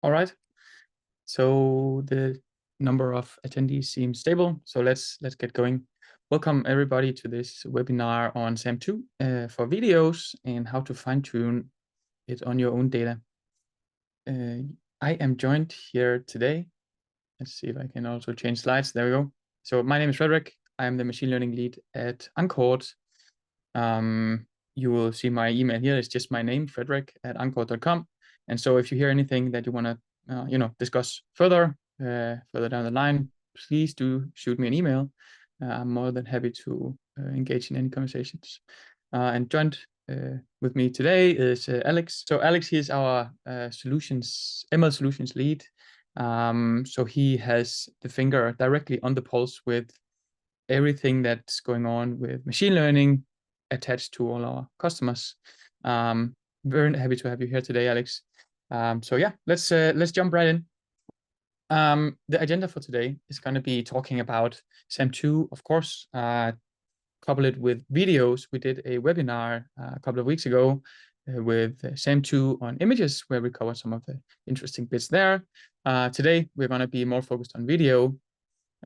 All right. So the number of attendees seems stable. So let's get going. Welcome everybody to this webinar on SAM2 for videos and how to fine-tune it on your own data. I am joined here today. Let's see if I can also change slides. There we go. So my name is Frederick. I am the machine learning lead at Ancord. You will see my email here. It's just my name, frederick@ancord.com. And so if you hear anything that you want to discuss further down the line, please do shoot me an email. I'm more than happy to engage in any conversations. And joined with me today is Alex. So Alex, he is our ML solutions lead. So he has the finger directly on the pulse with everything that's going on with machine learning attached to all our customers. Very happy to have you here today, Alex. So yeah, let's jump right in. The agenda for today is going to be talking about SAM2, of course, couple it with videos. We did a webinar a couple of weeks ago with SAM2 on images, where we covered some of the interesting bits there. Today, we're going to be more focused on video.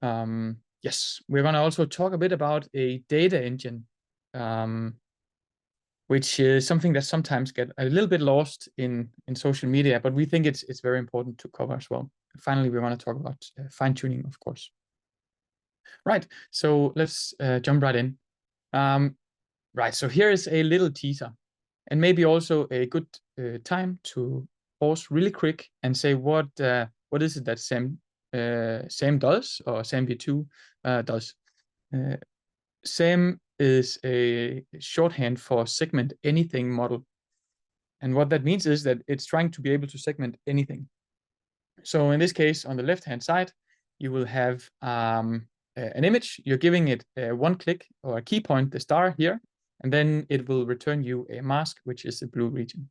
Yes, we're going to also talk a bit about a data engine, which is something that sometimes get a little bit lost in social media, but we think it's very important to cover as well. Finally, we want to talk about fine-tuning, of course. Right, so let's jump right in. Right, so here is a little teaser, and maybe also a good time to pause really quick and say what is it that SAM does, or SAMV2 does. SAM is a shorthand for segment anything model, and what that means is that it's trying to be able to segment anything. So in this case, on the left-hand side, you will have an image. You're giving it one click or a key point, the star here, and then it will return you a mask, which is the blue region.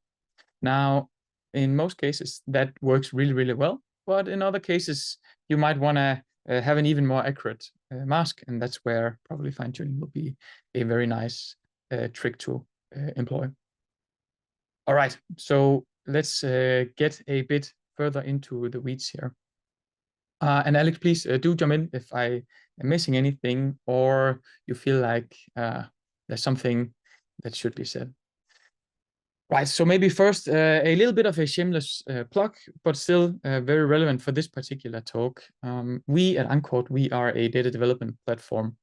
Now, in most cases, that works really, really well. But in other cases, you might want to have an even more accurate mask, and that's where probably fine-tuning will be a very nice trick to employ. All right, so let's get a bit further into the weeds here. And Alex, please do jump in if I am missing anything, or you feel like there's something that should be said. Right, so maybe first a little bit of a shameless plug, but still very relevant for this particular talk. We at Ancord, we are a data development platform,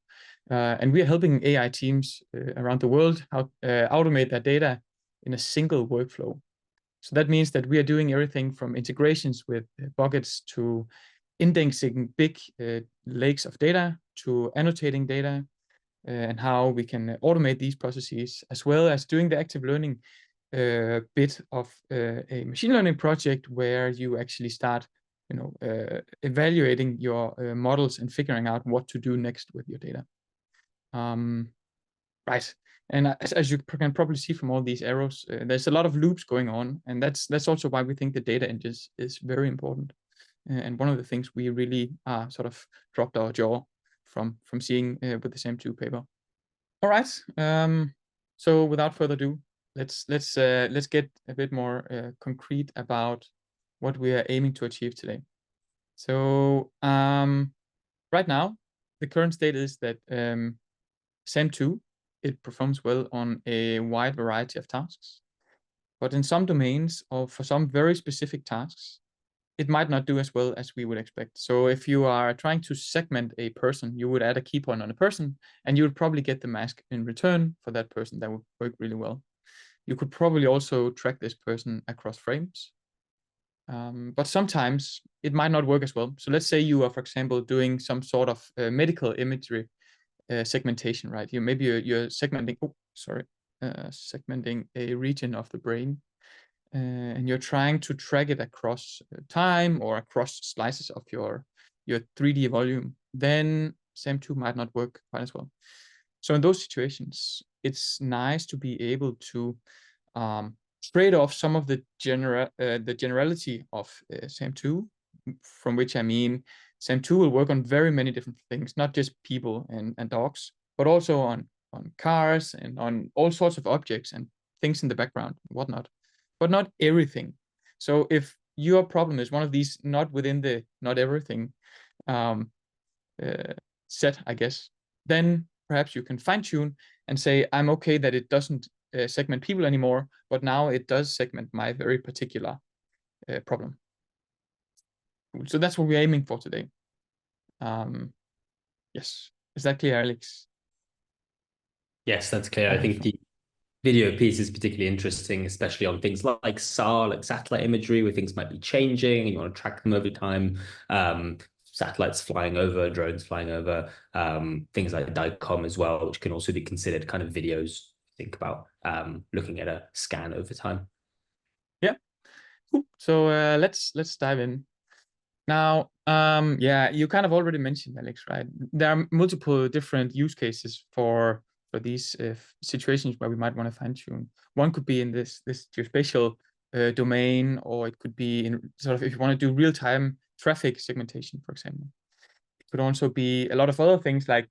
and we are helping AI teams around the world how automate their data in a single workflow. So that means that we are doing everything from integrations with buckets to indexing big lakes of data to annotating data, and how we can automate these processes, as well as doing the active learning bit of a machine learning project where you actually start, evaluating your models and figuring out what to do next with your data. Right, and as you can probably see from all these arrows, there's a lot of loops going on, and that's also why we think the data engine is very important. And one of the things we really sort of dropped our jaw from seeing with the SAM2 paper. All right, so without further ado, let's get a bit more concrete about what we are aiming to achieve today. So right now, the current state is that SAM2, it performs well on a wide variety of tasks, but in some domains or for some very specific tasks, it might not do as well as we would expect. So if you are trying to segment a person, you would add a key point on a person, and you would probably get the mask in return for that person. That would work really well. You could probably also track this person across frames. But sometimes it might not work as well. So let's say you are, for example, doing some sort of medical imagery segmentation, right? You're segmenting, segmenting a region of the brain. And you're trying to track it across time or across slices of your 3D volume, then SAM2 might not work quite as well. So in those situations, it's nice to be able to trade off some of the generality of SAM2, from which I mean SAM2 will work on very many different things, not just people and dogs, but also on cars and on all sorts of objects and things in the background and whatnot, but not everything. So if your problem is one of these not within the not everything set, I guess, then perhaps you can fine tune and say, I'm okay that it doesn't segment people anymore, but now it does segment my very particular problem. So that's what we're aiming for today. Yes, is that clear, Alex? Yes, that's clear. I think the video piece is particularly interesting, especially on things like SAR, like satellite imagery, where things might be changing and you want to track them over time. Satellites flying over, drones flying over, things like DICOM as well, which can also be considered kind of videos. Think about looking at a scan over time. Yeah. Cool. So let's dive in. Now, yeah, you kind of already mentioned, Alex, right? There are multiple different use cases for these situations where we might want to fine tune. One could be in this geospatial domain, or it could be in sort of if you want to do real time traffic segmentation, for example. It could also be a lot of other things like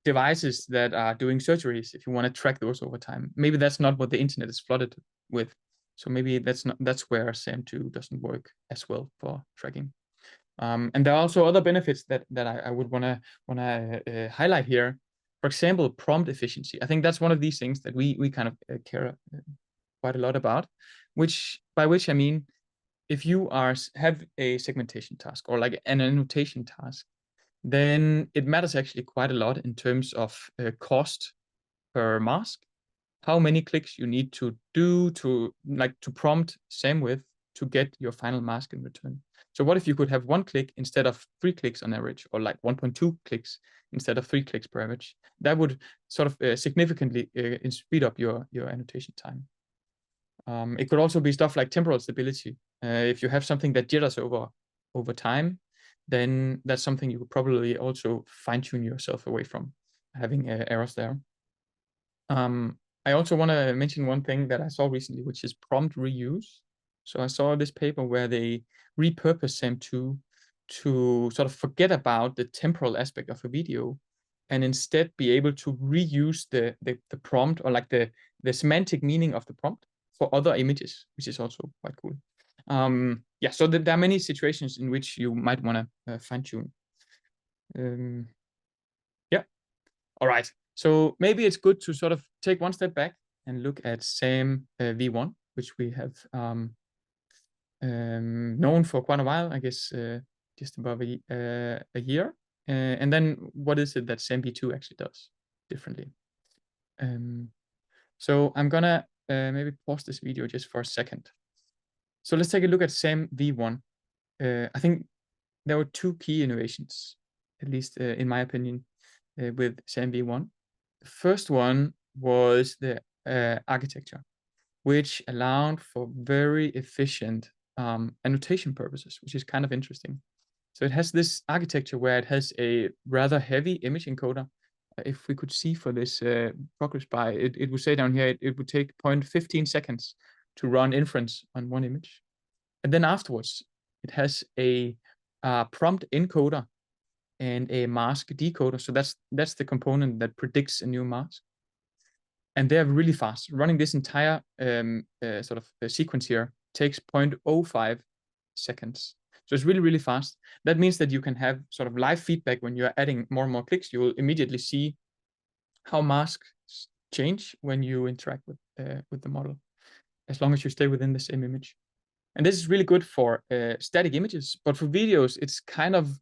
devices that are doing surgeries. If you want to track those over time, maybe that's not what the internet is flooded with. So maybe that's where SAM2 doesn't work as well for tracking. And there are also other benefits that I would want to highlight here. For example, prompt efficiency. I think that's one of these things that we kind of care quite a lot about. By which I mean, if you have a segmentation task or like an annotation task, then it matters actually quite a lot in terms of cost per mask, how many clicks you need to do to prompt SAM-width to get your final mask in return. So what if you could have 1 click instead of 3 clicks on average, or like 1.2 clicks instead of 3 clicks per average? That would sort of significantly speed up your annotation time. It could also be stuff like temporal stability. If you have something that jitters over time, then that's something you could probably also fine tune yourself away from having errors there. I also want to mention one thing that I saw recently, which is prompt reuse. So I saw this paper where they repurposed SAM2 to sort of forget about the temporal aspect of a video and instead be able to reuse the prompt, or like the semantic meaning of the prompt, for other images, which is also quite cool. Yeah, so there are many situations in which you might want to fine tune. Yeah, all right. So maybe it's good to sort of take one step back and look at SAM v1, which we have known for quite a while, I guess just above a year. And then what is it that SAM v2 actually does differently? So I'm gonna maybe pause this video just for a second. So let's take a look at SAM v1. I think there were 2 key innovations, at least in my opinion, with SAM v1. The first one was the architecture, which allowed for very efficient annotation purposes, which is kind of interesting. So it has this architecture where it has a rather heavy image encoder. If we could see for this progress bar, it would say down here, it would take 0.15 seconds to run inference on one image. And then afterwards, it has a prompt encoder and a mask decoder. So that's the component that predicts a new mask. And they're really fast. Running this entire sort of sequence here takes 0.05 seconds. So it's really, really fast. That means that you can have sort of live feedback when you're adding more and more clicks. You will immediately see how masks change when you interact with the model, as long as you stay within the same image. And this is really good for static images, but for videos, it's kind of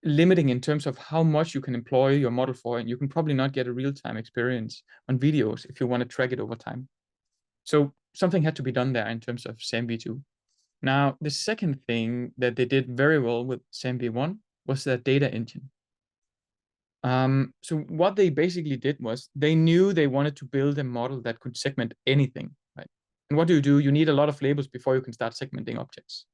limiting in terms of how much you can employ your model for, and you can probably not get a real-time experience on videos if you want to track it over time. So something had to be done there in terms of SAM v2. Now, the second thing that they did very well with SAM v1 was their data engine. So what they basically did was they knew they wanted to build a model that could segment anything, right? And what do? You need a lot of labels before you can start segmenting objects.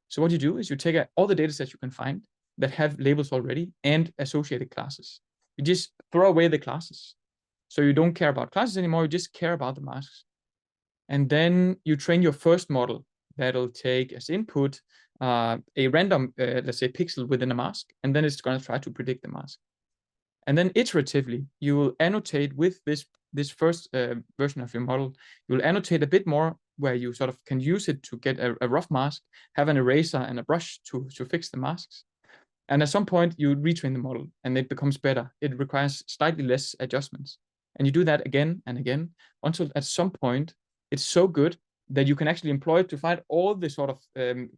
So what you do is you take all the data sets you can find that have labels already and associated classes. You just throw away the classes. So you don't care about classes anymore, you just care about the masks. And then you train your first model that'll take as input a random, let's say, pixel within a mask, and then it's going to try to predict the mask. And then iteratively, you will annotate with this first version of your model. You will annotate a bit more where you sort of can use it to get a rough mask, have an eraser and a brush to fix the masks. And at some point, you retrain the model and it becomes better. It requires slightly less adjustments. And you do that again and again until at some point, it's so good that you can actually employ it to find all the sort of,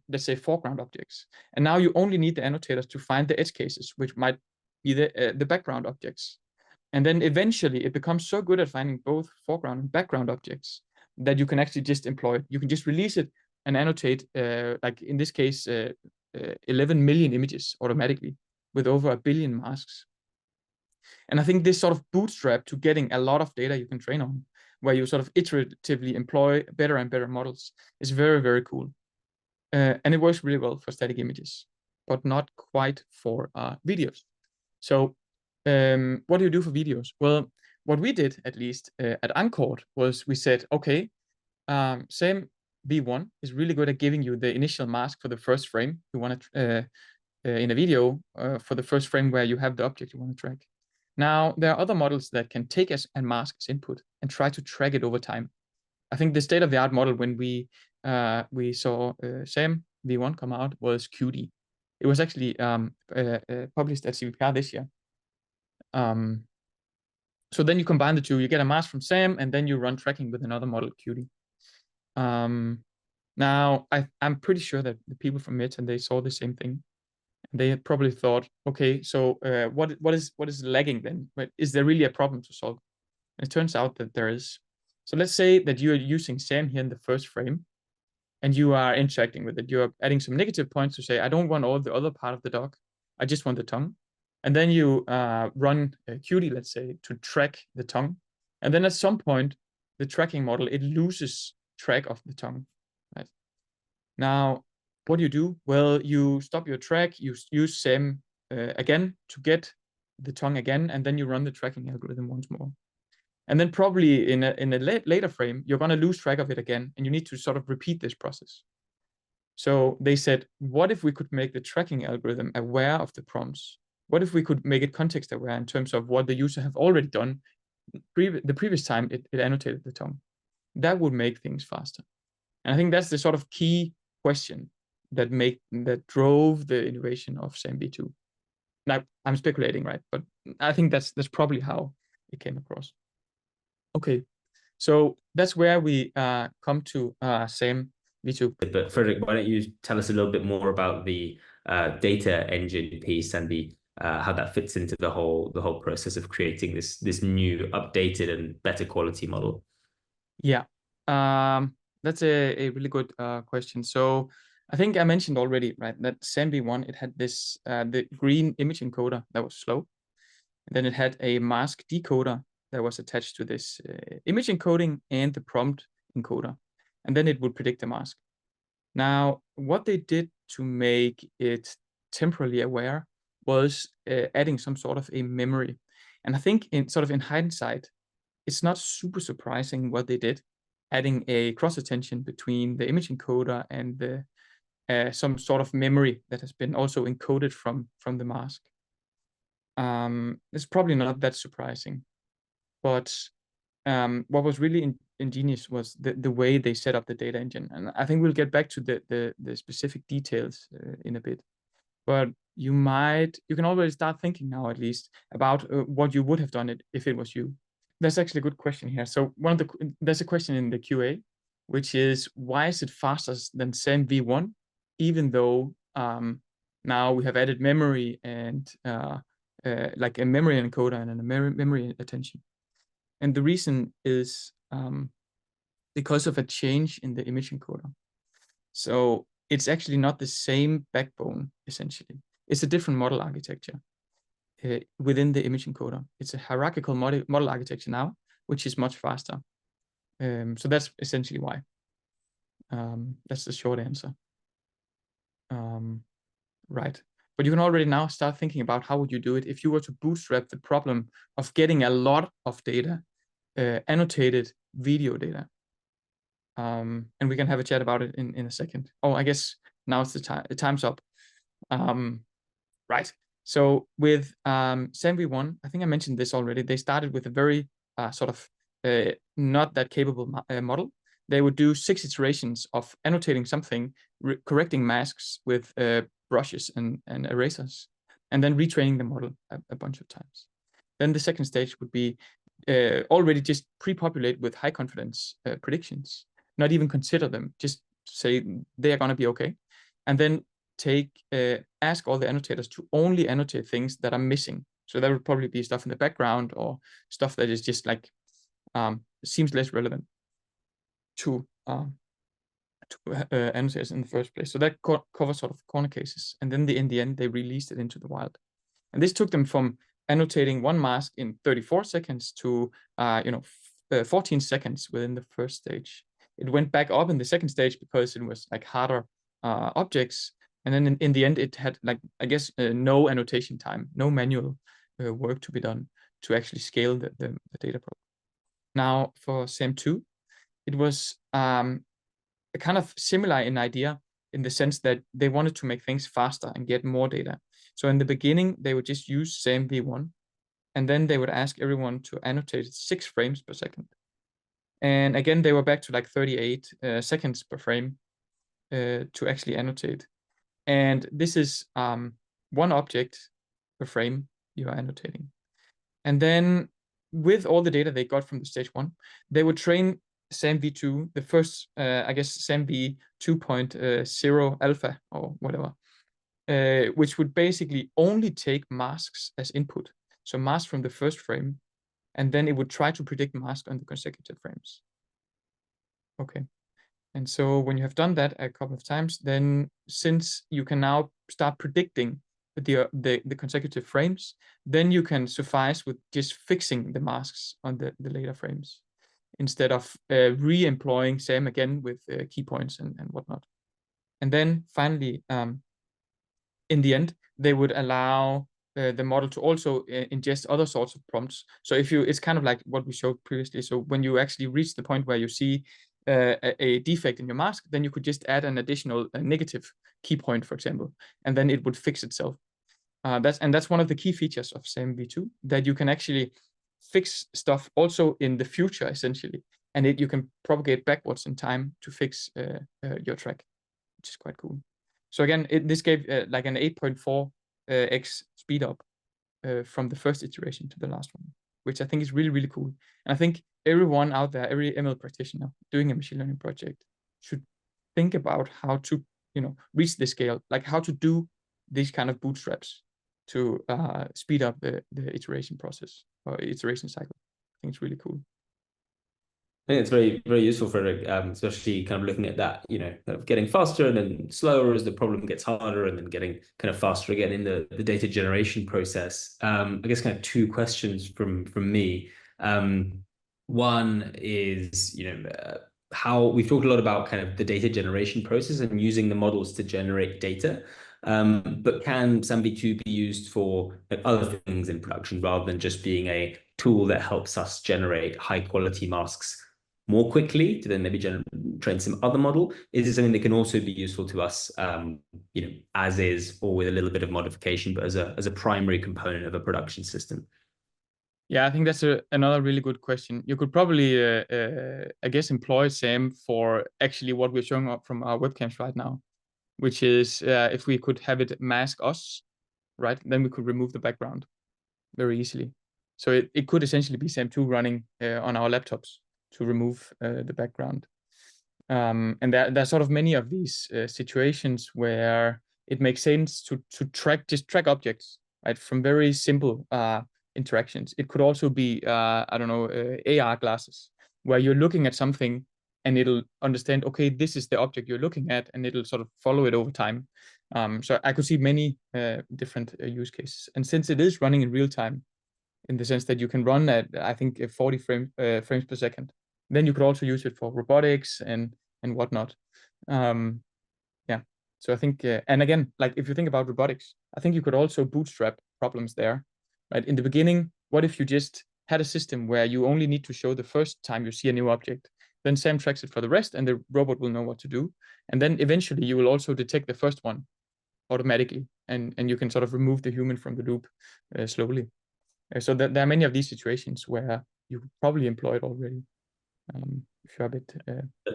let's say, foreground objects. And now you only need the annotators to find the edge cases, which might be the background objects. And then eventually it becomes so good at finding both foreground and background objects that you can actually just employ it. You can just release it and annotate, like in this case, 11 million images automatically with over 1 billion masks. And I think this sort of bootstrap to getting a lot of data you can train on, where you sort of iteratively employ better and better models, is very, very cool. And it works really well for static images, but not quite for videos. So what do you do for videos? Well, what we did, at least at Anchord, was we said, okay, same V1 is really good at giving you the initial mask for the first frame you want to in a video, for the first frame where you have the object you want to track. Now, there are other models that can take a mask as input and try to track it over time. I think the state-of-the-art model when we saw SAM V1 come out was QD. It was actually published at CVPR this year. So then you combine the two, you get a mask from SAM, and then you run tracking with another model, QD. Now, I'm pretty sure that the people from MIT, and they saw the same thing. They had probably thought, okay, so what is lagging then? Is there really a problem to solve? And it turns out that there is. So let's say that you are using SAM here in the first frame, and you are interacting with it. You're adding some negative points to say, I don't want all the other part of the dog. I just want the tongue. And then you run QD, let's say, to track the tongue. And then at some point, the tracking model, it loses track of the tongue. Right? Now, what do you do? Well, you stop your track, you use SAM again to get the tongue again, and then you run the tracking algorithm once more. And then probably in a later frame, you're going to lose track of it again, and you need to sort of repeat this process. So they said, what if we could make the tracking algorithm aware of the prompts? What if we could make it context aware in terms of what the user have already done the previous time it annotated the tongue? That would make things faster. And I think that's the sort of key question that drove the innovation of SAM V2. Now, I'm speculating, right? But I think that's probably how it came across. Okay, so that's where we come to SAM V2. But Frederick, why don't you tell us a little bit more about the data engine piece and the how that fits into the whole process of creating this new, updated, and better quality model? Yeah, that's a really good question. So I think I mentioned already, right, that SAM V1, it had this the green image encoder that was slow. And then it had a mask decoder that was attached to this image encoding and the prompt encoder. And then it would predict the mask. Now, what they did to make it temporally aware was adding some sort of a memory. And I think in hindsight, it's not super surprising what they did, adding a cross attention between the image encoder and the some sort of memory that has been also encoded from the mask. It's probably not that surprising, but what was really ingenious was the way they set up the data engine. And I think we'll get back to the specific details in a bit. But you can already start thinking now, at least, about what you would have done it if it was you. That's actually a good question here. So there's a question in the QA, which is, why is it faster than SAM V1, even though now we have added memory and like a memory encoder and a memory attention? And the reason is because of a change in the image encoder. So it's actually not the same backbone, essentially. It's a different model architecture within the image encoder. It's a hierarchical model architecture now, which is much faster. So that's essentially why. That's the short answer. Right. But you can already now start thinking about how would you do it if you were to bootstrap the problem of getting a lot of data, annotated video data. And we can have a chat about it in a second. Oh, I guess now it's the time. The time's up. Right. So with SAMv1, I think I mentioned this already, they started with a very sort of not that capable model. They would do 6 iterations of annotating something, correcting masks with brushes and erasers, and then retraining the model a bunch of times. Then the second stage would be already just pre-populate with high confidence predictions, not even consider them, just say they are going to be okay. And then ask all the annotators to only annotate things that are missing. So that would probably be stuff in the background or stuff that is just like seems less relevant to annotators in the first place. So that covers sort of corner cases. And then in the end, they released it into the wild. And this took them from annotating one mask in 34 seconds to 14 seconds within the first stage. It went back up in the second stage because it was like harder objects. And then in the end, it had like, I guess, no annotation time, no manual work to be done to actually scale the data problem. Now for SAM2, it was kind of similar in idea in the sense that they wanted to make things faster and get more data. So in the beginning, they would just use SAMv1, and then they would ask everyone to annotate 6 frames per second. And again, they were back to like 38 seconds per frame to actually annotate. And this is one object per frame you are annotating. And then with all the data they got from the stage 1, they would train SAMv2, the first, I guess, SAMv 2.0 alpha or whatever, which would basically only take masks as input. So mask from the first frame, and then it would try to predict mask on the consecutive frames. Okay. And so when you have done that a couple of times, then since you can now start predicting the consecutive frames, then you can suffice with just fixing the masks on the later frames instead of re-employing SAM again with key points and whatnot. And then finally, in the end, they would allow the model to also ingest other sorts of prompts. So it's kind of like what we showed previously. So when you actually reach the point where you see a defect in your mask, then you could just add an additional negative key point, for example, and then it would fix itself. That's one of the key features of SAMv2, that you can actually fix stuff also in the future, essentially, and you can propagate backwards in time to fix your track, which is quite cool. So again, this gave like an 8.4x speed up from the first iteration to the last one, which I think is really, really cool. And I think everyone out there, every ML practitioner doing a machine learning project should think about how to, reach this scale, like how to do these kind of bootstraps to speed up the iteration process or iteration cycle. I think it's really cool. I think it's very, very useful for especially kind of looking at that, kind of getting faster and then slower as the problem gets harder, and then getting kind of faster again in the data generation process. I guess kind of 2 questions from me. One is, how we've talked a lot about kind of the data generation process and using the models to generate data. But can SAMv2 be used for like other things in production rather than just being a tool that helps us generate high quality masks more quickly to then maybe train some other model? Is it something that can also be useful to us, as is, or with a little bit of modification, but as a primary component of a production system? Yeah, I think that's another really good question. You could probably, I guess, employ SAM for actually what we're showing up from our webcams right now, which is if we could have it mask us, right? Then we could remove the background very easily. So it could essentially be SAM2 running on our laptops to remove the background. And there's sort of many of these situations where it makes sense to track objects, right, from very simple interactions. It could also be, I don't know, AR glasses, where you're looking at something and it'll understand, okay, this is the object you're looking at, and it'll sort of follow it over time. So I could see many different use cases. And since it is running in real time, in the sense that you can run at, I think, 40 frames per second, then you could also use it for robotics and whatnot. Yeah. So I think, and again, like if you think about robotics, I think you could also bootstrap problems there, right? In the beginning, what if you just had a system where you only need to show the first time you see a new object, then SAM tracks it for the rest, and the robot will know what to do. And then eventually you will also detect the first one. automatically, and you can sort of remove the human from the loop slowly. So there are many of these situations where you probably employ it already, if you're a bit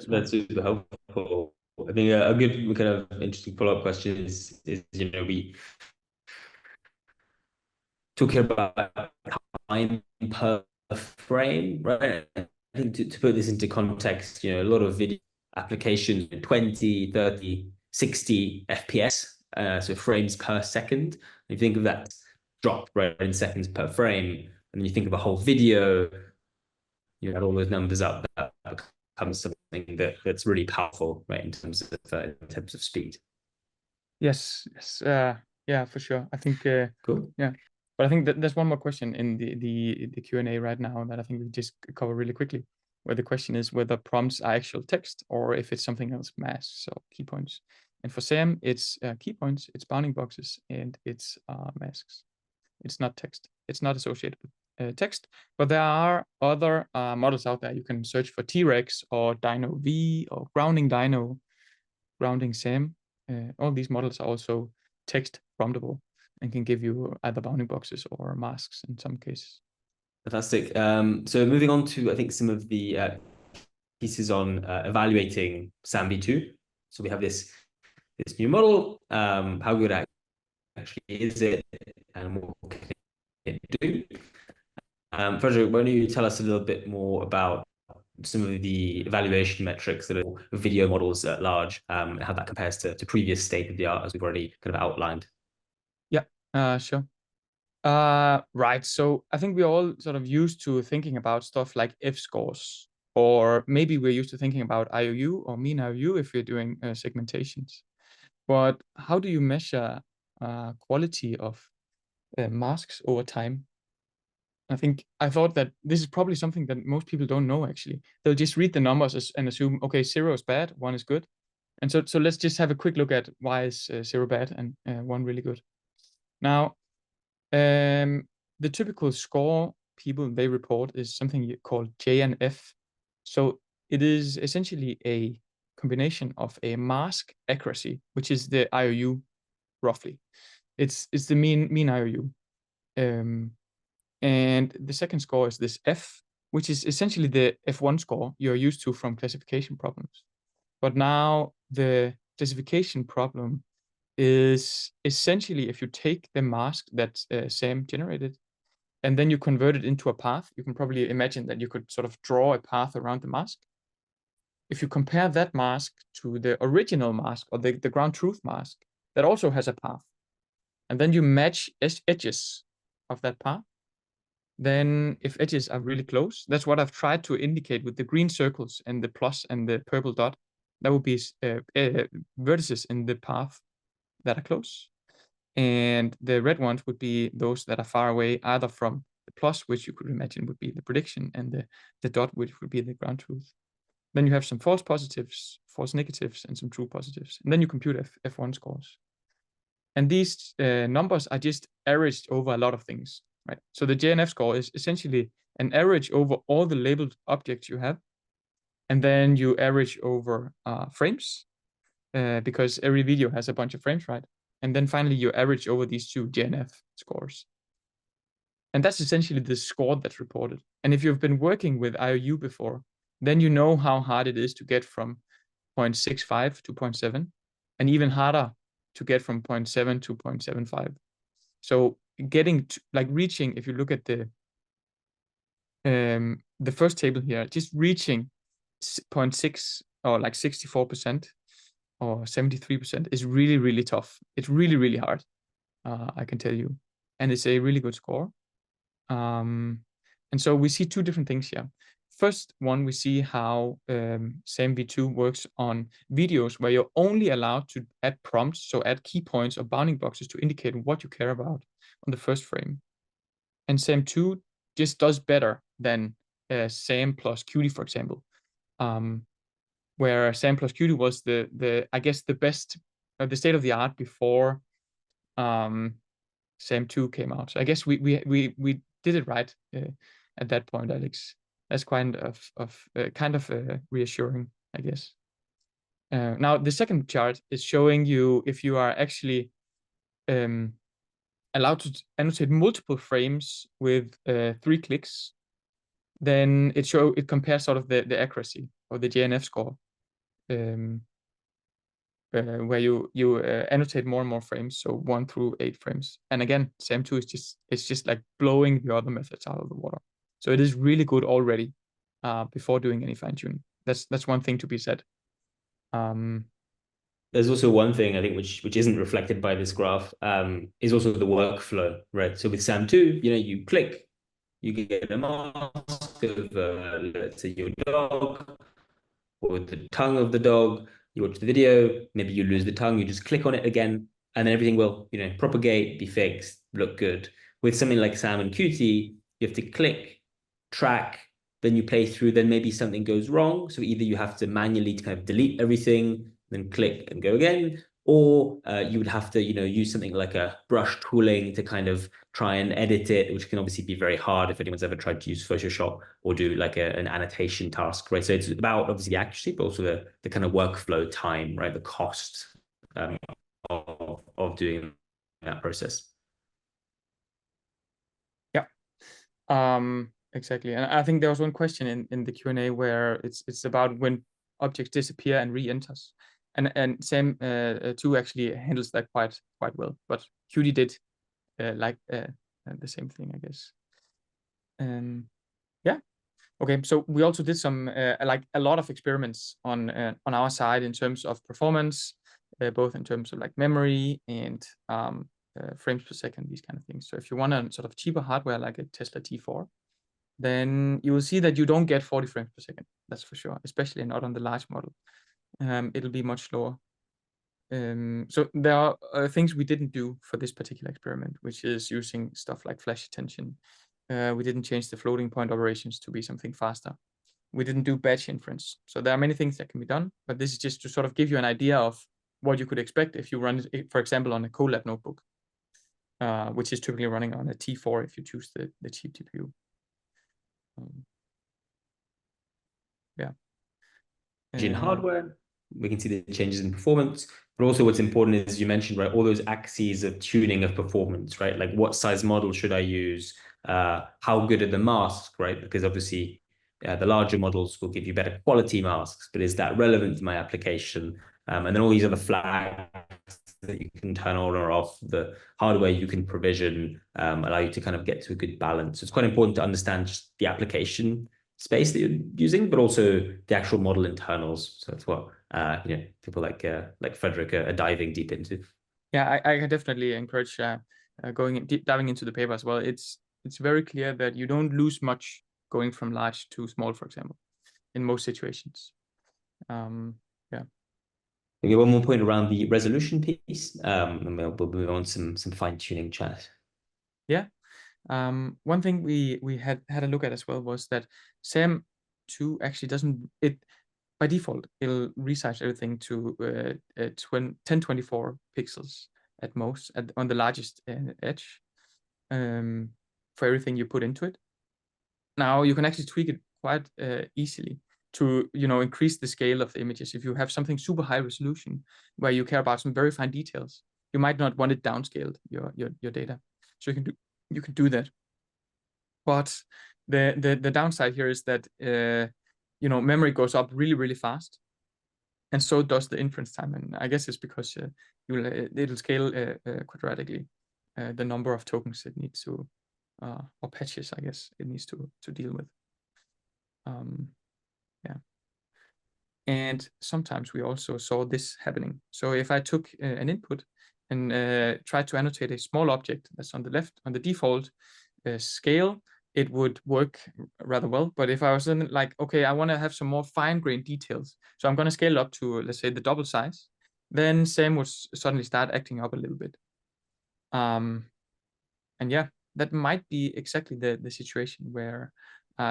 smart. That's super helpful. I think a good kind of interesting follow-up question is we talking about time per frame, right? I think to put this into context, a lot of video applications 20, 30, 60 FPS, so frames per second. If you think of that drop right in seconds per frame, and then you think of a whole video, you add all those numbers up, that becomes something that's really powerful, right, in terms of speed. Yes, yeah, for sure. I think Cool. yeah, but I think that there's one more question in the Q&A right now that I think we just cover really quickly, where the question is whether prompts are actual text or if it's something else, masks or key points. And for Sam, it's key points, it's bounding boxes, and it's masks. It's not text. It's not associated with text, but there are other models out there. You can search for T-Rex or Dino V or Grounding Dino, Grounding Sam. All these models are also text promptable and can give you either bounding boxes or masks in some cases. Fantastic. So moving on to, I think, some of the pieces on evaluating SAM v2. So we have this new model. How good actually is it, and what can it do? Frederick, why don't you tell us a little bit more about some of the evaluation metrics that are video models at large, and how that compares to previous state of the art, as we've already kind of outlined? Yeah, sure. Right. So I think we're all sort of used to thinking about stuff like F-scores, or maybe we're used to thinking about IOU or mean IOU if we're doing segmentations. But how do you measure quality of masks over time? I thought that this is probably something that most people don't know, actually. They'll just read the numbers and assume, okay, 0 is bad, 1 is good. And so let's just have a quick look at why is 0 bad and 1 really good. Now, the typical score people they report is something called JNF. So it is essentially a combination of a mask accuracy, which is the IOU roughly. It's the mean IOU. And the second score is this F, which is essentially the F1 score you're used to from classification problems. But now the classification problem is essentially if you take the mask that Sam generated and then you convert it into a path, you can probably imagine that you could sort of draw a path around the mask. If you compare that mask to the original mask or the ground truth mask that also has a path, and then you match edges of that path, then if edges are really close, that's what I've tried to indicate with the green circles and the plus and the purple dot. That would be vertices in the path that are close. And the red ones would be those that are far away, either from the plus, which you could imagine would be the prediction, and the dot, which would be the ground truth. Then you have some false positives, false negatives, and some true positives. And then you compute F1 scores. And these numbers are just averaged over a lot of things, right? So the JNF score is essentially an average over all the labeled objects you have. And then you average over frames, because every video has a bunch of frames, right? And then finally you average over these two JNF scores. And that's essentially the score that's reported. And if you've been working with IOU before, then you know how hard it is to get from 0.65 to 0.7, and even harder to get from 0.7 to 0.75. So getting to, like reaching, if you look at the first table here, just reaching 0.6 or like 64% or 73% is really, really tough. It's really, really hard, I can tell you. And it's a really good score. And so we see two different things here. First one, we see how SAM v2 works on videos where you're only allowed to add prompts, so add key points or bounding boxes to indicate what you care about on the first frame. And SAM2 just does better than SAM plus Qt, for example, where SAM plus Qt was I guess the best, the state of the art before SAM2 came out. So I guess we did it right at that point, Alex. That's kind of reassuring, I guess. Now the second chart is showing you if you are actually allowed to annotate multiple frames with 3 clicks, then it compares sort of the accuracy of the JNF score, where you annotate more and more frames, so 1 through 8 frames. And again, SAM2 is just like blowing the other methods out of the water. So it is really good already before doing any fine tuning. That's one thing to be said. There's also one thing I think which isn't reflected by this graph, is also the workflow, right? So with SAM2, you click, you get a mask of, let's say, your dog, or the tongue of the dog. You watch the video, maybe you lose the tongue, you just click on it again, and then everything will, propagate, be fixed, look good. With something like Sam and Qt, you have to click, track, then you play through, then maybe something goes wrong. So either you have to manually kind of delete everything, then click and go again, or you would have to, use something like a brush tooling to kind of try and edit it, which can obviously be very hard if anyone's ever tried to use Photoshop or do like an annotation task, right? So it's about obviously the accuracy, but also the kind of workflow time, right? The cost of doing that process. Yeah, exactly. And I think there was one question in the Q&A where it's about when objects disappear and re-enters. And SAM2 actually handles that quite well, but Qt did the same thing, I guess. Yeah. Okay, so we also did some like a lot of experiments on our side in terms of performance, both in terms of like memory and frames per second, these kind of things. So if you want a sort of cheaper hardware like a Tesla T4, then you will see that you don't get 40 frames per second. That's for sure, especially not on the large model. It'll be much slower. So there are things we didn't do for this particular experiment, which is using stuff like flash attention. We didn't change the floating point operations to be something faster. We didn't do batch inference. So there are many things that can be done, but this is just to sort of give you an idea of what you could expect if you run it, for example, on a Colab notebook, which is typically running on a T4 if you choose the cheap GPU. Yeah. In hardware, we can see the changes in performance, but also what's important is you mentioned, right, all those axes of tuning of performance, right? Like what size model should I use? How good are the masks, right? Because obviously the larger models will give you better quality masks, but is that relevant to my application? And then all these other flags that you can turn on or off, the hardware you can provision, allow you to kind of get to a good balance. So it's quite important to understand just the application space that you're using, but also the actual model internals. So that's what people like Frederick are diving deep into. Yeah, I can definitely encourage diving into the paper as well. It's very clear that you don't lose much going from large to small, for example, in most situations. Yeah. Maybe one more point around the resolution piece, and we'll move on some fine tuning chat. Yeah. One thing we had a look at as well was that SAM2 actually doesn't, by default it'll resize everything to 1024 pixels at most on the largest edge for everything you put into it. Now you can actually tweak it quite easily to increase the scale of the images. If you have something super high resolution where you care about some very fine details, you might not want it downscaled, your data. So you can do that. But the downside here is that memory goes up really fast, and so does the inference time. And I guess it's because it'll scale quadratically the number of tokens it needs to, or patches, I guess, it needs to deal with. Yeah. And sometimes we also saw this happening. So if I took an input and tried to annotate a small object that's on the left, on the default scale, it would work rather well. But if I was then like, okay, I want to have some more fine-grained details, so I'm going to scale up to, let's say, the double size, then SAM would suddenly start acting up a little bit. And yeah, that might be exactly the situation where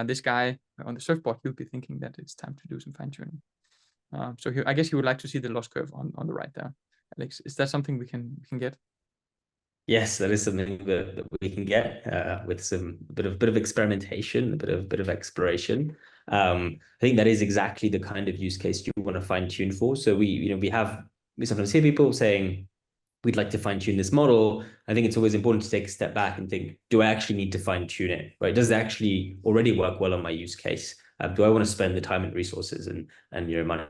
this guy on the surfboard, he'll be thinking that it's time to do some fine-tuning. So I guess you would like to see the loss curve on the right there. Alex, is that something we can get? Yes, that is something that we can get with some bit of experimentation, a bit of exploration. I think that is exactly the kind of use case you want to fine tune for. So we sometimes hear people saying, we'd like to fine tune this model, I think it's always important to take a step back and think, do I actually need to fine tune it, right? Does it actually already work well on my use case? Do I want to spend the time and resources and money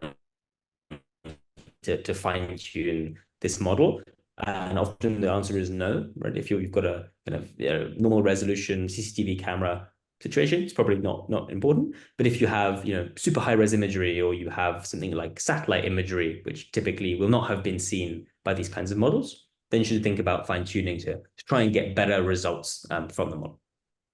to fine tune this model? And often the answer is no, right? If you've got a kind of normal resolution CCTV camera situation, it's probably not important. But if you have super high res imagery, or you have something like satellite imagery, which typically will not have been seen by these kinds of models, then you should think about fine tuning to try and get better results from the model.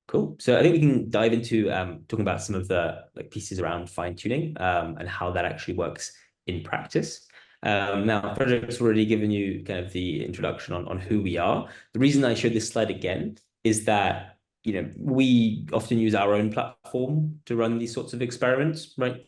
Cool. So I think we can dive into talking about some of the pieces around fine tuning and how that actually works in practice. Now, Frederick's already given you kind of the introduction on who we are. The reason I showed this slide again is that we often use our own platform to run these sorts of experiments, right?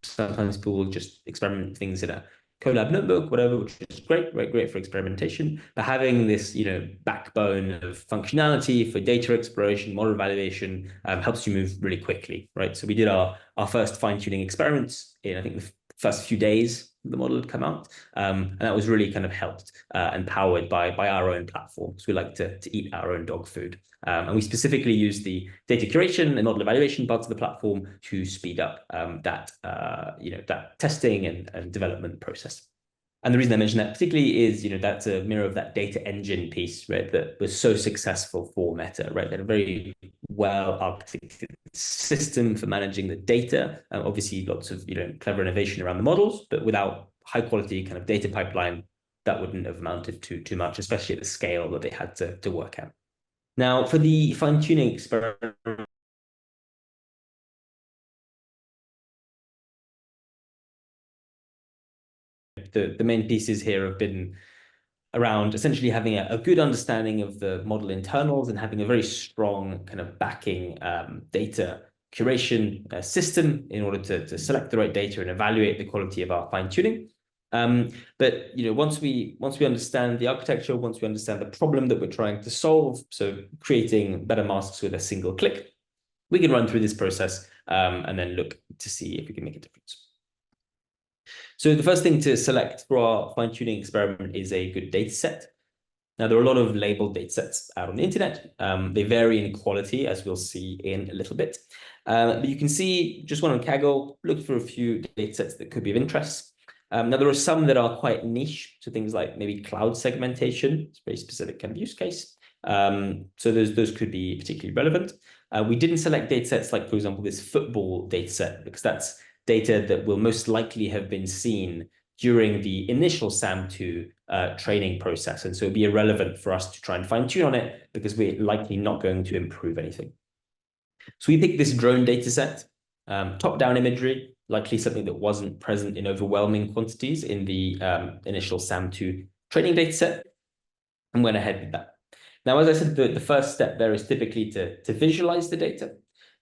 Sometimes people will just experiment things in a Colab notebook, whatever, which is great, right? Great for experimentation. But having this, backbone of functionality for data exploration, model validation, helps you move really quickly, right? So we did our first fine-tuning experiments in, I think, the first few days the model had come out, and that was really kind of helped and powered by our own platform. So we like to eat our own dog food. And we specifically use the data curation and model evaluation parts of the platform to speed up that testing and development process. And the reason I mention that particularly is, that's a mirror of that data engine piece, right, that was so successful for Meta, right? They had a very well architected system for managing the data. Obviously, lots of clever innovation around the models, but without high quality kind of data pipeline, that wouldn't have amounted to too much, especially at the scale that they had to work at. Now, for the fine-tuning experiment, the main pieces here have been around essentially having a good understanding of the model internals and having a very strong kind of backing data curation system in order to select the right data and evaluate the quality of our fine-tuning. But once we understand the architecture, once we understand the problem that we're trying to solve, so creating better masks with a single click, we can run through this process and then look to see if we can make a difference. So the first thing to select for our fine-tuning experiment is a good data set. Now, there are a lot of labeled data sets out on the internet. They vary in quality, as we'll see in a little bit. But you can see just one on Kaggle, look for a few data sets that could be of interest. Now, there are some that are quite niche, so things like maybe cloud segmentation. It's a very specific kind of use case. So those could be particularly relevant. We didn't select data sets like, for example, this football data set, because that's data that will most likely have been seen during the initial SAM2 training process. And so it'd be irrelevant for us to try and fine tune on it because we're likely not going to improve anything. So we picked this drone data set, top-down imagery, likely something that wasn't present in overwhelming quantities in the initial SAM2 training data set, and went ahead with that. Now, as I said, the first step there is typically to visualize the data.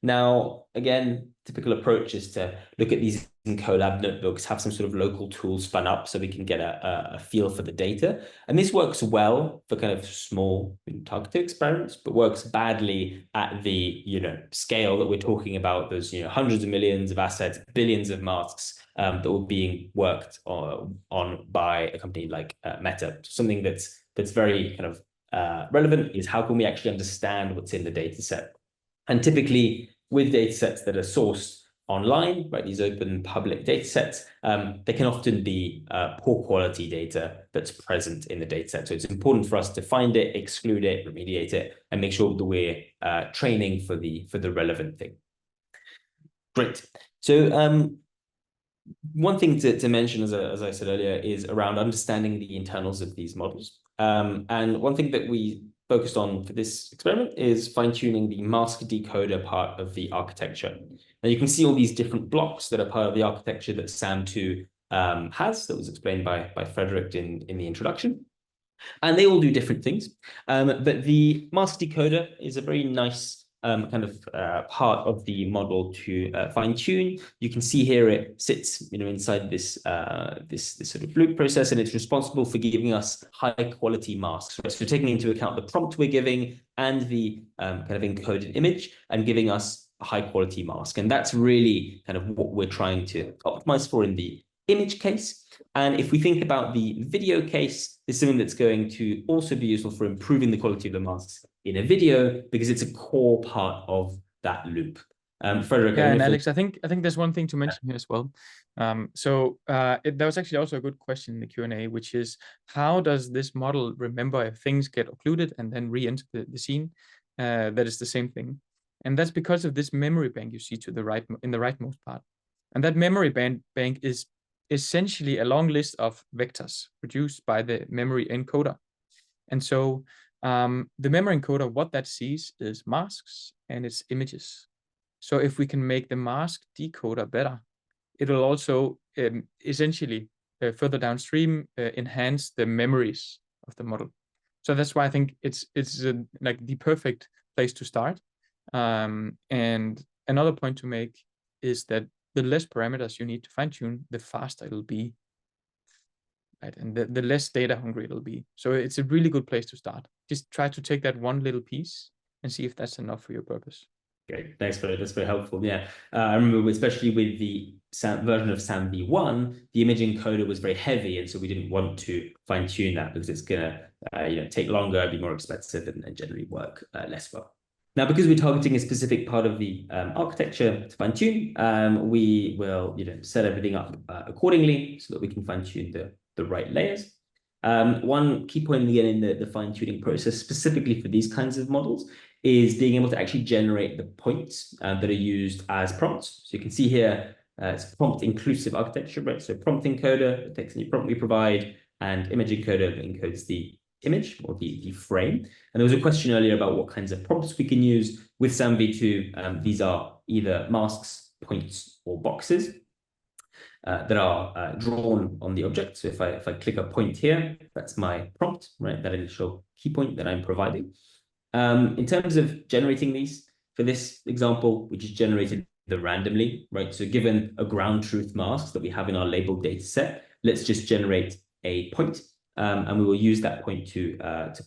Now, again, typical approach is to look at these in Colab notebooks, have some sort of local tool spun up so we can get a feel for the data. And this works well for kind of small targeted experiments, but works badly at the scale that we're talking about. There's hundreds of millions of assets, billions of masks that were being worked on by a company like Meta. Something that's very kind of relevant is how can we actually understand what's in the data set? And typically with data sets that are sourced online, right, these open public data sets, they can often be poor quality data that's present in the data set. So it's important for us to find it, exclude it, remediate it, and make sure that we're training for the relevant thing. Great. So one thing to mention, as I said earlier, is around understanding the internals of these models. And one thing that we focused on for this experiment is fine-tuning the mask decoder part of the architecture. Now you can see all these different blocks that are part of the architecture that SAM2 has, that was explained by Frederick in the introduction. And they all do different things. But the mask decoder is a very nice kind of part of the model to fine-tune. You can see here it sits inside this sort of loop process, and it's responsible for giving us high-quality masks. So taking into account the prompt we're giving and the kind of encoded image, and giving us a high-quality mask. And that's really kind of what we're trying to optimize for in the image case. And if we think about the video case, it's something that's going to also be useful for improving the quality of the masks in a video, because it's a core part of that loop. Frederick, Yeah, and Alex, I think there's one thing to mention here as well. That was actually also a good question in the Q&A, which is, how does this model remember if things get occluded and then re-enter the scene? That is the same thing. And that's because of this memory bank you see to the right, in the rightmost part. And that memory bank is essentially a long list of vectors produced by the memory encoder. And so the memory encoder, what that sees is masks and its images. So if we can make the mask decoder better, it will also essentially further downstream enhance the memories of the model. So that's why I think it's like the perfect place to start. And another point to make is that the less parameters you need to fine tune, the faster it'll be, right? And the less data hungry it'll be. So it's a really good place to start. Just try to take that one little piece and see if that's enough for your purpose. Great, thanks for that's very helpful. Yeah, I remember especially with the version of SAM v1, the image encoder was very heavy, and so we didn't want to fine tune that because it's gonna take longer, be more expensive, and generally work less well. Now, because we're targeting a specific part of the architecture to fine tune, we will set everything up accordingly so that we can fine tune the right layers. One key point again in the fine tuning process, specifically for these kinds of models, is being able to actually generate the points that are used as prompts. So you can see here, it's prompt inclusive architecture, right? So prompt encoder that takes any prompt we provide, and image encoder that encodes the image or the frame. And there was a question earlier about what kinds of prompts we can use with SAM v2. These are either masks, points, or boxes that are drawn on the object. So if I click a point here, that's my prompt, right? That initial key point that I'm providing. In terms of generating these, for this example, we just generated them randomly, right? So given a ground truth mask that we have in our labeled data set, let's just generate a point, and we will use that point to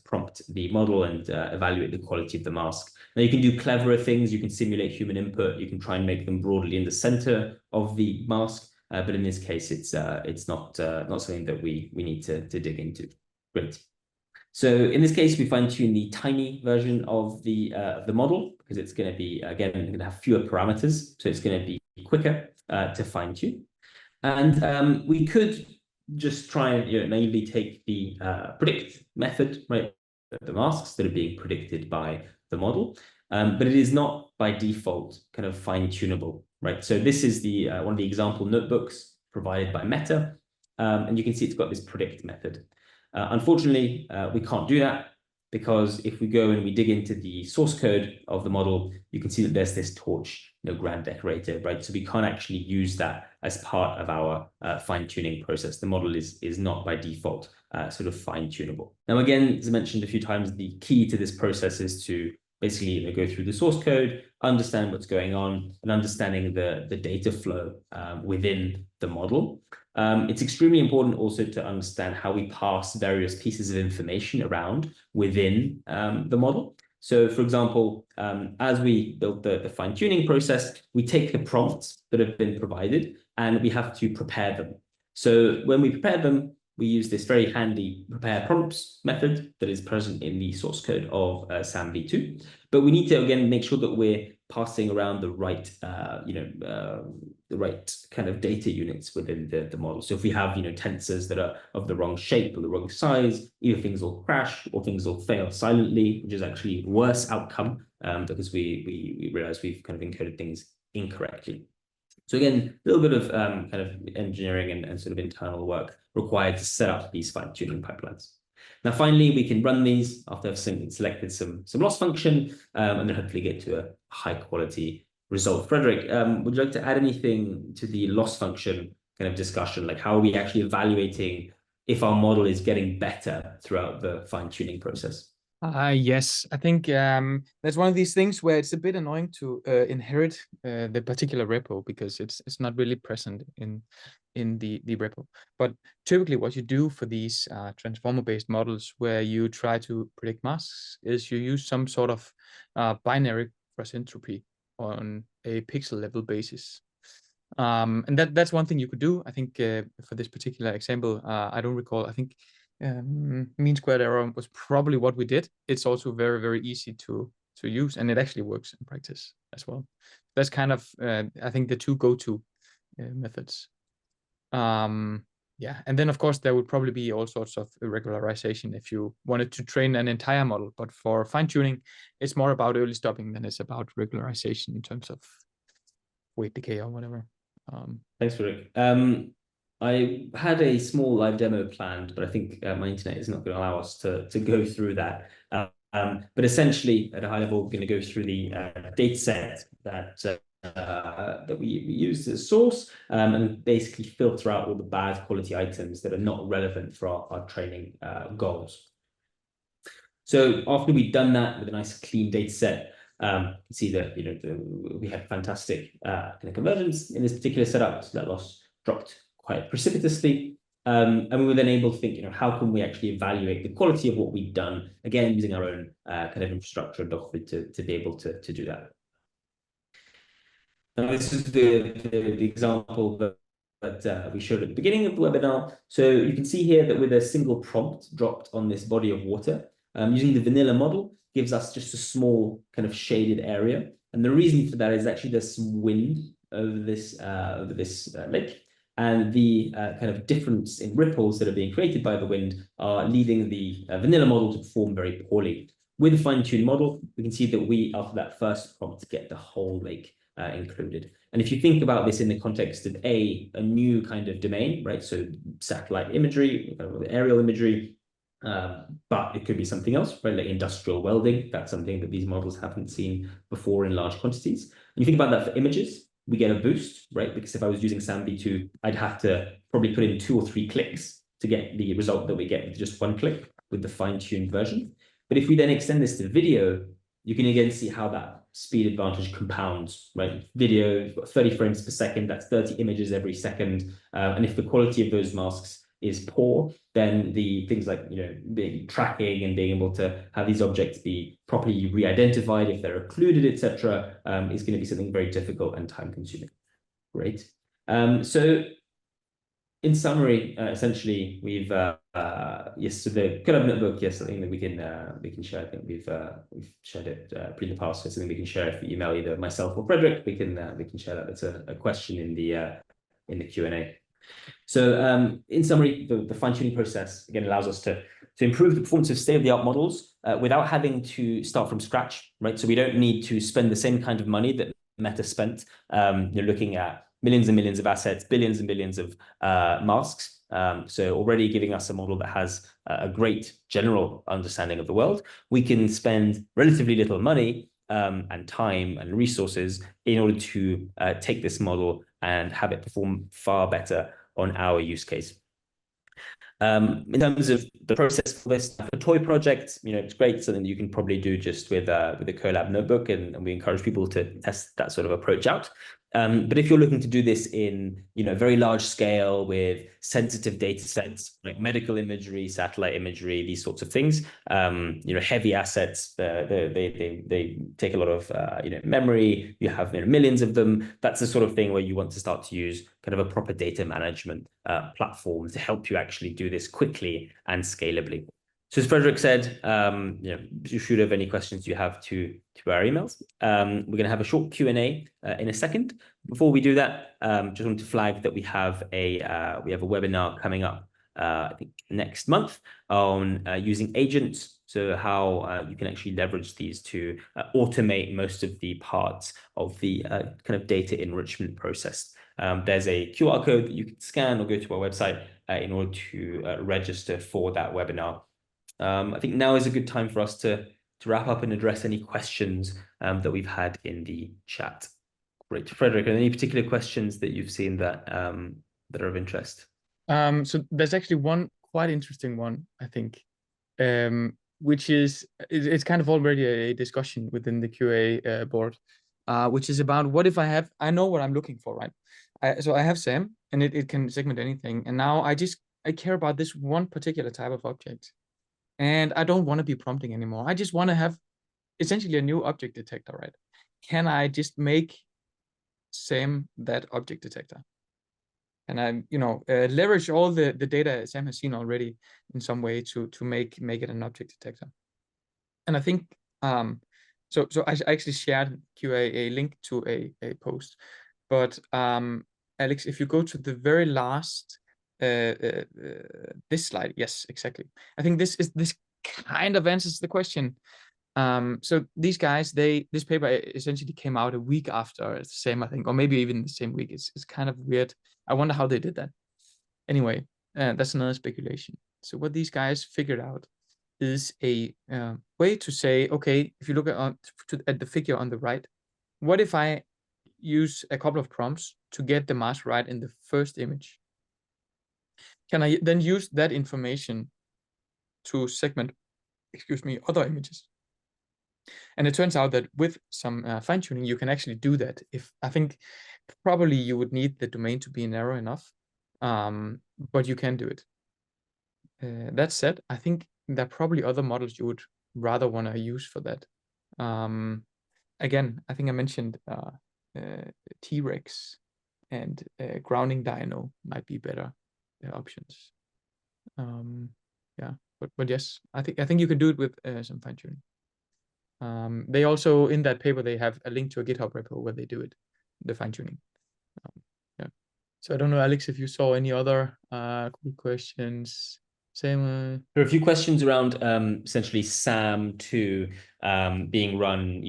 prompt the model and evaluate the quality of the mask. Now you can do cleverer things. You can simulate human input. You can try and make them broadly in the center of the mask. But in this case, it's not something that we need to dig into. Great. So in this case, we fine tune the tiny version of the model because it's going to be, again, going to have fewer parameters. So it's going to be quicker to fine tune. And we could just try and naively take the predict method, right? The masks that are being predicted by the model. But it is not by default kind of fine tunable, right? So this is the one of the example notebooks provided by Meta. And you can see it's got this predict method. Unfortunately, we can't do that because if we go and we dig into the source code of the model, you can see that there's this torch, grand decorator, right? So we can't actually use that as part of our fine-tuning process. The model is not by default sort of fine-tunable. Now, again, as I mentioned a few times, the key to this process is to basically go through the source code, understand what's going on, and understanding the data flow within the model. It's extremely important also to understand how we pass various pieces of information around within the model. So, for example, as we build the fine-tuning process, we take the prompts that have been provided and we have to prepare them. So when we prepare them, we use this very handy prepare prompts method that is present in the source code of SAM v2. But we need to, again, make sure that we're passing around the right, the right kind of data units within the model. So if we have, tensors that are of the wrong shape or the wrong size, either things will crash or things will fail silently, which is actually a worse outcome because we realize we've kind of encoded things incorrectly. So again, a little bit of kind of engineering and sort of internal work required to set up these fine-tuning pipelines. Now, finally, we can run these after I've selected some loss function and then hopefully get to a high-quality result. Frederick, would you like to add anything to the loss function kind of discussion? Like how are we actually evaluating if our model is getting better throughout the fine-tuning process? Yes, I think that's one of these things where it's a bit annoying to inherit the particular repo because it's not really present in the repo. But typically what you do for these transformer-based models where you try to predict masks is you use some sort of binary cross entropy on a pixel level basis. And that's one thing you could do. I think for this particular example, I don't recall. I think mean squared error was probably what we did. It's also very, very easy to use, and it actually works in practice as well. That's kind of I think the two go-to methods. Yeah, and then of course there would probably be all sorts of irregularization if you wanted to train an entire model. But for fine-tuning, it's more about early stopping than it's about regularization in terms of weight decay or whatever. Thanks, Rick. I had a small live demo planned, but I think my internet is not going to allow us to go through that. But essentially, at a high level, we're going to go through the data set that we use as a source, and basically filter out all the bad quality items that are not relevant for our training goals. So after we've done that with a nice clean data set, you can see that we had fantastic kind of conversions in this particular setup. So that loss dropped quite precipitously. And we were then able to think, how can we actually evaluate the quality of what we've done, again, using our own kind of infrastructure and Docker to be able to do that. Now, this is the example that we showed at the beginning of the webinar. So you can see here that with a single prompt dropped on this body of water, using the vanilla model gives us just a small kind of shaded area. And the reason for that is actually there's some wind over this lake. And the kind of difference in ripples that are being created by the wind are leading the vanilla model to perform very poorly. With a fine-tuned model, we can see that we, after that first prompt, get the whole lake included. And if you think about this in the context of a new kind of domain, right? So satellite imagery, aerial imagery, but it could be something else, right? Like industrial welding. That's something that these models haven't seen before in large quantities. And you think about that for images, we get a boost, right? Because if I was using SAMB2, I'd have to probably put in 2 or 3 clicks to get the result that we get with just 1 click with the fine-tuned version. But if we then extend this to video, you can again see how that speed advantage compounds, right? Video, you've got 30 frames per second, that's 30 images every second. And if the quality of those masks is poor, then the things like, being tracking and being able to have these objects be properly re-identified if they're occluded, etc., is going to be something very difficult and time-consuming. Great. So in summary, essentially, we've yes, so the Collab notebook, yes, something that we can share. I think we've shared it in the past. So something we can share if you email either myself or Frederick. We can share that. That's a question in the Q&A. So in summary, the fine-tuning process again allows us to improve the performance of state-of-the-art models without having to start from scratch, right? So we don't need to spend the same kind of money that Meta spent, looking at millions and millions of assets, billions and billions of masks. So already giving us a model that has a great general understanding of the world, we can spend relatively little money and time and resources in order to take this model and have it perform far better on our use case. In terms of the process for this, a toy project, it's great, something you can probably do just with a Colab notebook, and we encourage people to test that sort of approach out. But if you're looking to do this in very large scale with sensitive data sets like medical imagery, satellite imagery, these sorts of things, heavy assets, they take a lot of memory. You have millions of them. That's the sort of thing where you want to start to use kind of a proper data management platform to help you actually do this quickly and scalably. So as Frederick said, you should have any questions you have to our emails. We're going to have a short Q&A in a second. Before we do that, just want to flag that we have a webinar coming up, I think next month, on using agents. So how you can actually leverage these to automate most of the parts of the kind of data enrichment process. There's a QR code that you can scan or go to our website in order to register for that webinar. I think now is a good time for us to wrap up and address any questions that we've had in the chat. Great. Frederick, are there any particular questions that you've seen that are of interest? So there's actually one quite interesting one, I think, which is, it's kind of already a discussion within the QA board, which is about what if I know what I'm looking for, right? So I have SAM, and it can segment anything. And now I care about this one particular type of object. And I don't want to be prompting anymore. I just want to have essentially a new object detector, right? Can I just make Sam that object detector. And I, leverage all the data Sam has seen already in some way to make it an object detector. And I think so I actually shared QA a link to a post, but Alex, if you go to the very last this slide, yes, exactly. I think this kind of answers the question. So these guys, this paper essentially came out a week after the same, I think, or maybe even the same week. It's kind of weird. I wonder how they did that. Anyway, that's another speculation. So what these guys figured out is a way to say, okay, if you look at the figure on the right, what if I use a couple of prompts to get the mask right in the first image? Can I then use that information to segment, other images? And it turns out that with some fine tuning, you can actually do that. If I think probably you would need the domain to be narrow enough, but you can do it. That said, I think there are probably other models you would rather want to use for that. Again, I think I mentioned T-Rex and grounding Dino might be better options. Yeah, but yes, I think you can do it with some fine tuning. They also, in that paper, they have a link to a GitHub repo where they do it, the fine tuning. Yeah. So I don't know, Alex, if you saw any other good questions. Same. There are a few questions around essentially SAM2 being run,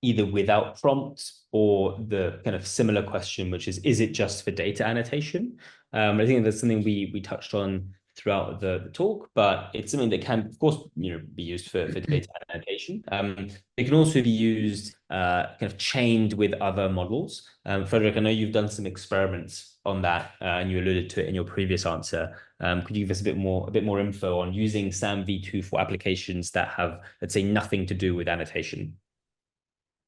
either without prompts or the kind of similar question, which is it just for data annotation? I think that's something we touched on throughout the talk, but it's something that can, of course, be used for data annotation. It can also be used kind of chained with other models. Frederick, I know you've done some experiments on that, and you alluded to it in your previous answer. Could you give us a bit more info on using SAM v2 for applications that have, let's say, nothing to do with annotation?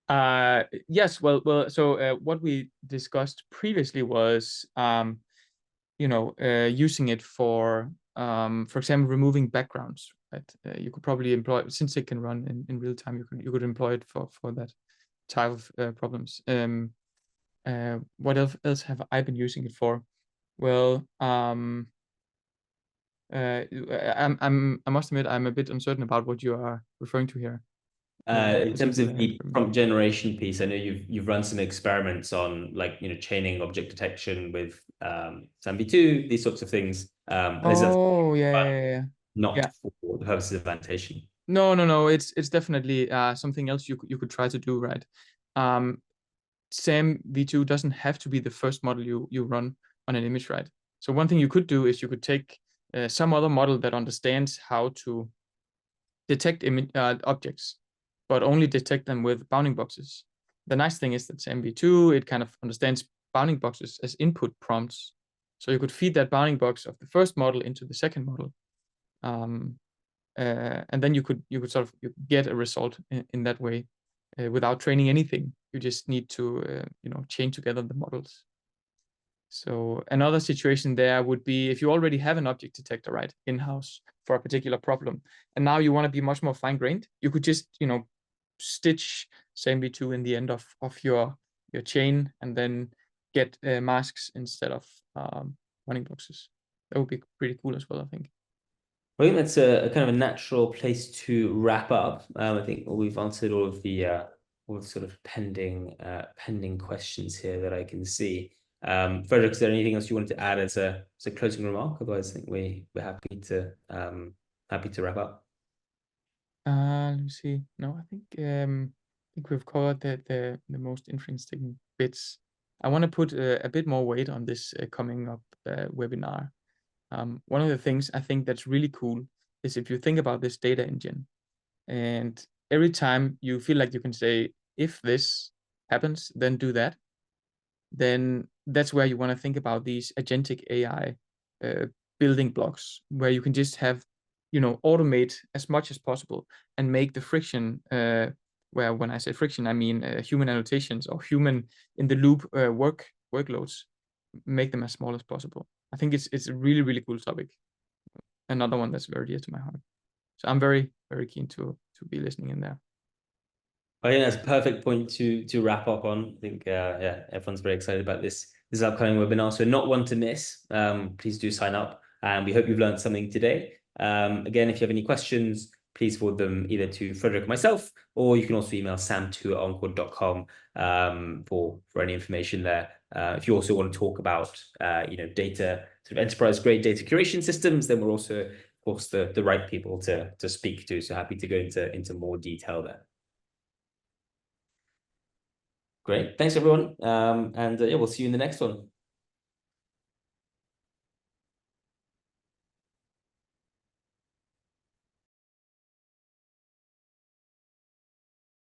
Yes. Well. So what we discussed previously was, using it for example, removing backgrounds. Right? You could probably employ, since it can run in real time. You could employ it for that type of problems. What else have I been using it for? Well, I must admit I'm a bit uncertain about what you are referring to here. In terms of Particular the prompt generation piece, I know you've run some experiments on chaining object detection with SAMV2, these sorts of things. Oh yeah. Not Yeah. for the purposes of annotation. No. It's definitely something else you could try to do, right? SAM v2 doesn't have to be the first model you run on an image, right? So one thing you could do is you could take some other model that understands how to detect objects, but only detect them with bounding boxes. The nice thing is that SAM v2, it kind of understands bounding boxes as input prompts. So you could feed that bounding box of the first model into the second model. And then you could sort of get a result in that way without training anything. You just need to chain together the models. So another situation there would be if you already have an object detector, right, in-house for a particular problem, and now you want to be much more fine-grained, you could just stitch SAMV2 in the end of your chain and then get masks instead of running boxes. That would be pretty cool as well, I think. I think that's a kind of a natural place to wrap up. I think we've answered all the sort of pending questions here that I can see. Frederick, is there anything else you wanted to add as a closing remark? Otherwise, I think we're happy to wrap up. Let me see. No, I think we've covered the most interesting bits. I want to put a bit more weight on this coming up webinar. One of the things I think that's really cool is if you think about this data engine, and every time you feel like you can say, if this happens, then do that, then that's where you want to think about these agentic AI building blocks, where you can just have, automate as much as possible and make the friction, where when I say friction, I mean human annotations or human in the loop workloads, make them as small as possible. I think it's a really, really cool topic. Another one that's very dear to my heart. So I'm very, very keen to be listening in there. I think that's a perfect point to wrap up on. I think yeah, everyone's very excited about this upcoming webinar. So not one to miss. Please do sign up, and we hope you've learned something today. Again, if you have any questions, please forward them either to Frederick or myself, or you can also email sam2@encore.com for any information there. If you also want to talk about data, sort of enterprise grade data curation systems, then we're also, of course, the right people to speak to. So happy to go into more detail there. Great. Thanks, everyone. And yeah, we'll see you in the next one.